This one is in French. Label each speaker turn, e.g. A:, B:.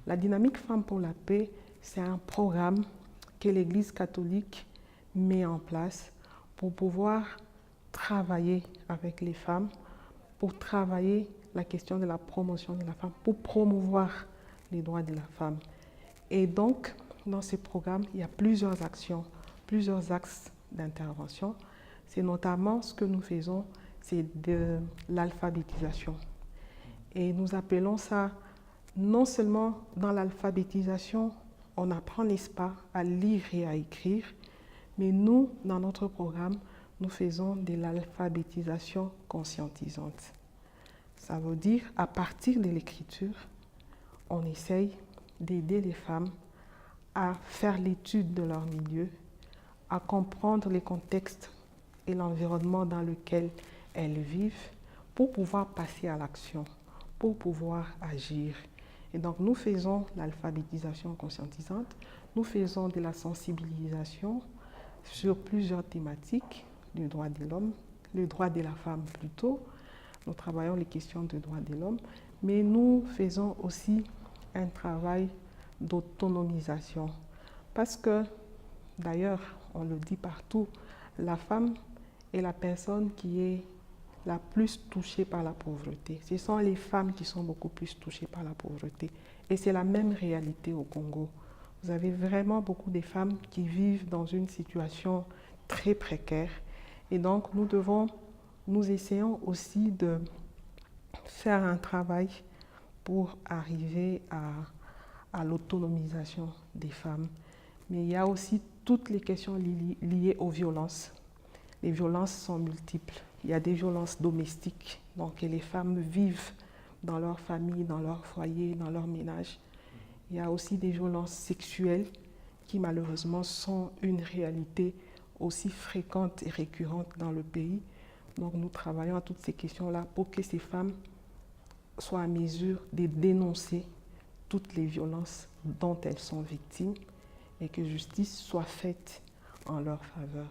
A: La dynamique Femmes pour la paix, c'est un programme que l'Église catholique met en place pour pouvoir travailler avec les femmes, pour travailler la question de la promotion de la femme, pour promouvoir les droits de la femme. Et donc, dans ce programme, il y a plusieurs actions, plusieurs axes d'intervention. C'est notamment ce que nous faisons, c'est de l'alphabétisation. Et nous appelons ça, non seulement dans l'alphabétisation, on apprend, n'est-ce pas, à lire et à écrire, mais nous, dans notre programme, nous faisons de l'alphabétisation conscientisante. Ça veut dire, à partir de l'écriture, on essaye d'aider les femmes à faire l'étude de leur milieu, à comprendre les contextes et l'environnement dans lequel elles vivent pour pouvoir passer à l'action, pour pouvoir agir. Et donc nous faisons l'alphabétisation conscientisante, nous faisons de la sensibilisation sur plusieurs thématiques, le droit de l'homme, le droit de la femme plutôt. Nous travaillons les questions de droits de l'homme, mais nous faisons aussi un travail d'autonomisation. Parce que, d'ailleurs, on le dit partout, la femme est la personne qui est la plus touchée par la pauvreté. Ce sont les femmes qui sont beaucoup plus touchées par la pauvreté. Et c'est la même réalité au Congo. Vous avez vraiment beaucoup de femmes qui vivent dans une situation très précaire. Et donc, nous essayons aussi de faire un travail pour arriver à l'autonomisation des femmes. Mais il y a aussi toutes les questions liées aux violences. Les violences sont multiples. Il y a des violences domestiques, donc que les femmes vivent dans leur famille, dans leur foyer, dans leur ménage. Il y a aussi des violences sexuelles qui malheureusement sont une réalité aussi fréquente et récurrente dans le pays. Donc nous travaillons à toutes ces questions-là pour que ces femmes soient à mesure de dénoncer toutes les violences dont elles sont victimes et que justice soit faite en leur faveur.